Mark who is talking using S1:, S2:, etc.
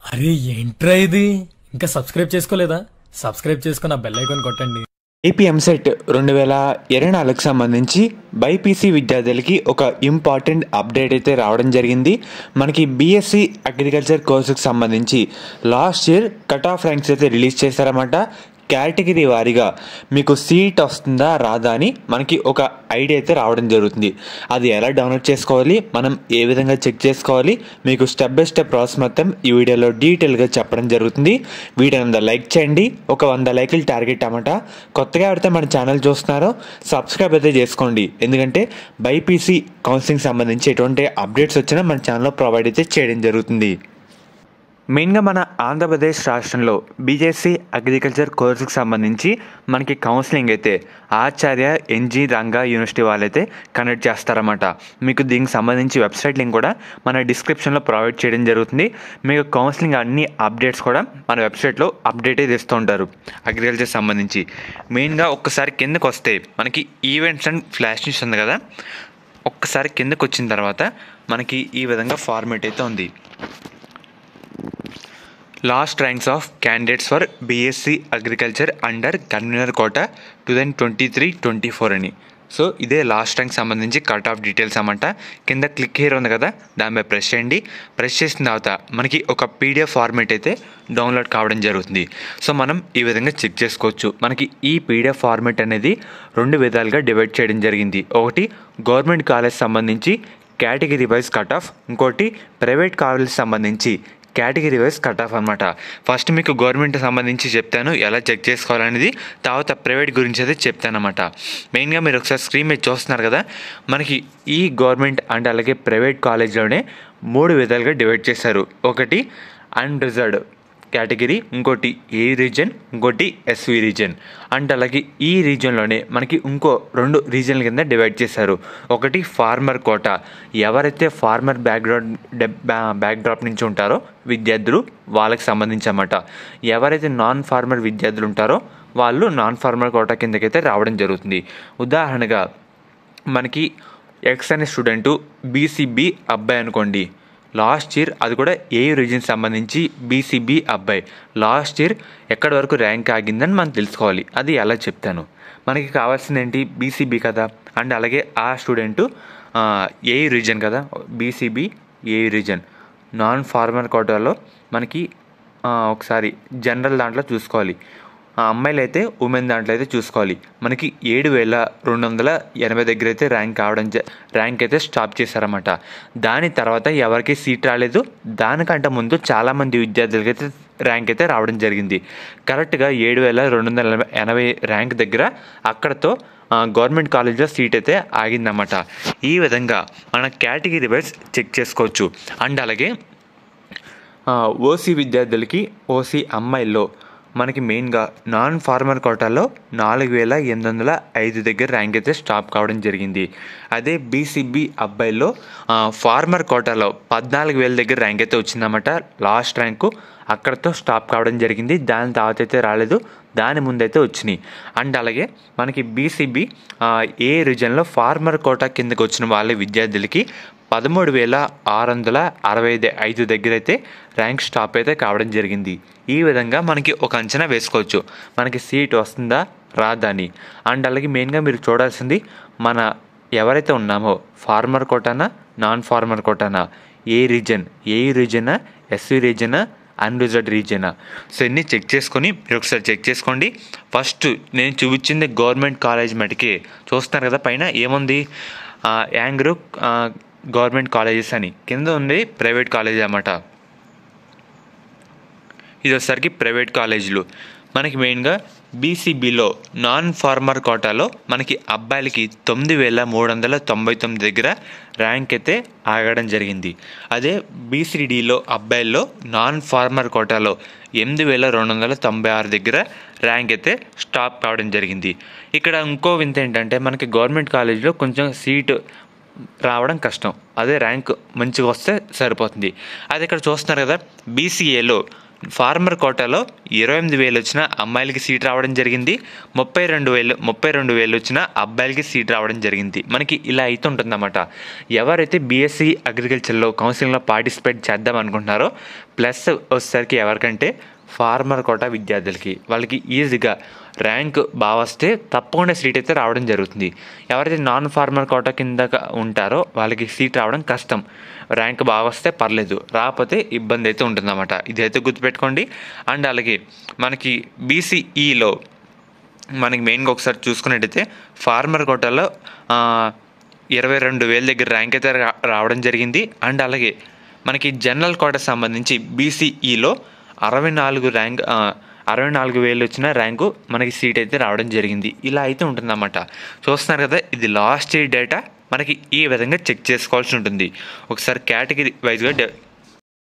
S1: అరే ఏంట్రా ఇది? ఇంకా సబ్స్క్రైబ్ చేసుకోలేదా? సబ్స్క్రైబ్ చేసుకుని ఆ బెల్ ఐకాన్ కొట్టండి.
S2: ఏపీ ఎంసెట్ 2024కి సంబంధించి బైపీసీ విద్యార్థులకి ఒక ఇంపార్టెంట్ అప్డేట్ అయితే రావడం జరిగింది. మనకి బీఎస్సీ అగ్రికల్చర్ కోర్సుకి సంబంధించి last year cut off ranks అయితే రిలీజ్ చేశారన్నమాట. కేటగిరీ వారీగా మీకు సీట్ వస్తుందా రాదా అని మనకి ఒక ఐడియా అయితే రావడం జరుగుతుంది. అది ఎలా డౌన్లోడ్ చేసుకోవాలి, మనం ఏ విధంగా చెక్ చేసుకోవాలి, మీకు స్టెప్ బై స్టెప్ ప్రాసెస్ మొత్తం ఈ వీడియోలో డీటెయిల్గా చెప్పడం జరుగుతుంది. వీడియోని లైక్ చేయండి. ఒక 100 లైకులు టార్గెట్ అన్నమాట. కొత్తగా ఎవరైతే మన ఛానల్ చూస్తున్నారో సబ్స్క్రైబ్ అయితే చేసుకోండి. ఎందుకంటే బైపీసీ కౌన్సిలింగ్ సంబంధించి ఎటువంటి అప్డేట్స్ వచ్చినా మన ఛానల్లో ప్రొవైడ్ అయితే చేయడం జరుగుతుంది. మెయిన్గా మన ఆంధ్రప్రదేశ్ రాష్ట్రంలో బీఎస్సీ అగ్రికల్చర్ కోర్సుకి సంబంధించి మనకి కౌన్సిలింగ్ అయితే ఆచార్య ఎన్జీ రంగా యూనివర్సిటీ వాళ్ళైతే కండక్ట్ చేస్తారన్నమాట. మీకు దీనికి సంబంధించి వెబ్సైట్ లింక్ కూడా మన డిస్క్రిప్షన్లో ప్రొవైడ్ చేయడం జరుగుతుంది. మీకు కౌన్సిలింగ్ అన్ని అప్డేట్స్ కూడా మన వెబ్సైట్లో అప్డేట్ అయితే ఇస్తూ ఉంటారు అగ్రికల్చర్ సంబంధించి. మెయిన్గా ఒక్కసారి కిందకు వస్తే మనకి ఈవెంట్స్ అండ్ ఫ్లాష్ న్యూస్ ఉంది కదా, ఒక్కసారి కిందకు వచ్చిన తర్వాత మనకి ఈ విధంగా ఫార్మేట్ అయితే ఉంది. Last ranks of candidates for BSc agriculture under convener quota 2023-24 అని. సో ఇదే లాస్ట్ ర్యాంక్ సంబంధించి కట్ ఆఫ్ డీటెయిల్స్ అన్నమాట. కింద క్లిక్ హియర్ ఉంది కదా, దానిపై ప్రెస్ చేయండి. ప్రెస్ చేసిన తర్వాత మనకి ఒక పీడిఎఫ్ ఫార్మేట్ అయితే డౌన్లోడ్ కావడం జరుగుతుంది. సో మనం ఈ విధంగా చెక్ చేసుకోవచ్చు. మనకి ఈ పీడిఎఫ్ ఫార్మేట్ అనేది 2 విధాలుగా డివైడ్ చేయడం జరిగింది. ఒకటి గవర్నమెంట్ కాలేజ్ సంబంధించి కేటగిరీ వైజ్ కట్ ఆఫ్, ఇంకోటి ప్రైవేట్ కాలేజ్ సంబంధించి కేటగిరీ వైజ్ కట్ ఆఫ్ అనమాట. ఫస్ట్ మీకు గవర్నమెంట్ సంబంధించి చెప్తాను ఎలా చెక్ చేసుకోవాలనేది, తర్వాత ప్రైవేట్ గురించి అయితే చెప్తాను అనమాట. మెయిన్గా మీరు ఒకసారి స్క్రీన్ మీద చూస్తున్నారు కదా, మనకి ఈ గవర్నమెంట్ అండ్ అలాగే ప్రైవేట్ కాలేజ్లోనే 3 విధాలుగా డివైడ్ చేశారు. ఒకటి అన్రిజర్వ్డ్ కేటగిరీ, ఇంకోటి ఏ రీజన్, ఇంకోటి ఎస్వి రీజన్. అండ్ అలాగే ఈ రీజన్లోనే మనకి ఇంకో 2 రీజన్ల కింద డివైడ్ చేశారు. ఒకటి ఫార్మర్ కోటా, ఎవరైతే ఫార్మర్ బ్యాక్డ్రాప్ నుంచి ఉంటారో విద్యార్థులు వాళ్ళకి సంబంధించి అన్నమాట. ఎవరైతే నాన్ ఫార్మర్ విద్యార్థులు ఉంటారో వాళ్ళు నాన్ ఫార్మర్ కోటా కిందకైతే రావడం జరుగుతుంది. ఉదాహరణగా మనకి ఎక్స్ అనే స్టూడెంటు బీసీబీ అబ్బాయి అనుకోండి, లాస్ట్ ఇయర్ అది కూడా ఏ రీజన్ సంబంధించి బీసీబీ అబ్బాయి లాస్ట్ ఇయర్ ఎక్కడి వరకు ర్యాంక్ ఆగిందని మనం తెలుసుకోవాలి. అది ఎలా చెప్తాను. మనకి కావాల్సింది ఏంటి, బీసీబీ కదా, అండ్ అలాగే ఆ స్టూడెంటు ఏ రీజన్ కదా, బీసీబీ ఏ రీజన్. నాన్ ఫార్మర్ కోటాలో మనకి ఒకసారి జనరల్ దాంట్లో చూసుకోవాలి, అమ్మాయిలు అయితే ఉమెన్ దాంట్లో అయితే చూసుకోవాలి. మనకి 7280 దగ్గర అయితే ర్యాంక్ అయితే స్టాప్ చేశారన్నమాట. దాని తర్వాత ఎవరికి సీట్ రాలేదు. దానికంటే ముందు చాలామంది విద్యార్థులకి అయితే ర్యాంక్ అయితే రావడం జరిగింది. కరెక్ట్గా 7280 ర్యాంక్ దగ్గర అక్కడతో గవర్నమెంట్ కాలేజ్లో సీట్ అయితే ఆగిందన్నమాట. ఈ విధంగా మన కేటగిరీ వైజ్ చెక్ చేసుకోవచ్చు. అండ్ అలాగే ఓసీ విద్యార్థులకి, ఓసీ అమ్మాయిల్లో మనకి మెయిన్గా నాన్ ఫార్మర్ కోటాలో 4805 దగ్గర ర్యాంక్ అయితే స్టాప్ కావడం జరిగింది. అదే బీసీబీ అబ్బాయిల్లో ఫార్మర్ కోటాలో 14000 దగ్గర ర్యాంక్ అయితే వచ్చిందన్నమాట. లాస్ట్ ర్యాంకు అక్కడతో స్టాప్ కావడం జరిగింది. దాని తర్వాత అయితే రాలేదు, దాని ముందైతే వచ్చినాయి. అండ్ అలాగే మనకి బీసీబీ ఏ రీజన్లో ఫార్మర్ కోటా కిందకి వచ్చిన వాళ్ళ విద్యార్థులకి 13665 దగ్గర అయితే ర్యాంక్ స్టాప్ అయితే కావడం జరిగింది. ఈ విధంగా మనకి ఒక అంచనా వేసుకోవచ్చు మనకి సీట్ వస్తుందా రాదా అని. అండ్ అలాగే మెయిన్గా మీరు చూడాల్సింది మన ఎవరైతే ఉన్నామో ఫార్మర్ కోటానా నాన్ ఫార్మర్ కోటానా, ఏ రీజనా ఎస్వి రీజనా అన్రిజర్వ్డ్ రీజనా. సో ఇన్ని చెక్ చేసుకొని మీరు ఒకసారి చెక్ చేసుకోండి. ఫస్ట్ నేను చూపించింది గవర్నమెంట్ కాలేజ్ మటుకే చూస్తున్నారు కదా, పైన ఏముంది యాంగ్రూ గవర్నమెంట్ కాలేజెస్ అని, కింద ఉంది ప్రైవేట్ కాలేజ్ అన్నమాట. ఇది వచ్చేసరికి ప్రైవేట్ కాలేజీలు. మనకి మెయిన్గా బీసీబీలో నాన్ ఫార్మర్ కోటాలో మనకి అబ్బాయిలకి 9399 దగ్గర ర్యాంక్ అయితే ఆగడం జరిగింది. అదే బీసీడీలో అబ్బాయిల్లో నాన్ ఫార్మర్ కోటాలో 8296 దగ్గర ర్యాంక్ అయితే స్టాప్ కావడం జరిగింది. ఇక్కడ ఇంకో వింత ఏంటంటే మనకి గవర్నమెంట్ కాలేజీలో కొంచెం సీటు రావడం కష్టం, అదే ర్యాంక్ మంచిగా వస్తే సరిపోతుంది. అది ఇక్కడ చూస్తున్నారు కదా, బీసీఏలో ఫార్మర్ కోటాలో 28,000 వచ్చిన అమ్మాయిలకి సీట్ రావడం జరిగింది. 32,000 వచ్చిన అబ్బాయిలకి సీట్ రావడం జరిగింది. మనకి ఇలా అయితే ఉంటుందన్నమాట. ఎవరైతే బీఎస్సీ అగ్రికల్చర్లో కౌన్సిలింగ్లో పార్టిసిపేట్ చేద్దాం అనుకుంటున్నారో ప్లస్ వచ్చేసరికి ఎవరికంటే ఫార్మర్ కోటా విద్యార్థులకి వాళ్ళకి ఈజీగా ర్యాంక్ బాగా వస్తే తప్పకుండా సీట్ అయితే రావడం జరుగుతుంది. ఎవరైతే నాన్ ఫార్మర్ కోటా కింద ఉంటారో వాళ్ళకి సీట్ రావడం కష్టం. ర్యాంక్ బాగా వస్తే పర్లేదు, రాకపోతే ఇబ్బంది అయితే ఉంటుందన్నమాట. ఇదైతే గుర్తుపెట్టుకోండి. అండ్ అలాగే మనకి బీసీఈలో మనకి మెయిన్గా ఒకసారి చూసుకున్నట్టయితే ఫార్మర్ కోటాలో 22,000 దగ్గర ర్యాంక్ అయితే రావడం జరిగింది. అండ్ అలాగే మనకి జనరల్ కోటా సంబంధించి బీసీఈలో 64,000 వచ్చిన ర్యాంకు మనకి సీట్ అయితే రావడం జరిగింది. ఇలా అయితే ఉంటుందన్నమాట. చూస్తున్నారు కదా, ఇది లాస్ట్ ఇయర్ డేటా. మనకి ఈ విధంగా చెక్ చేసుకోవాల్సి ఉంటుంది. ఒకసారి కేటగిరీ వైజ్గా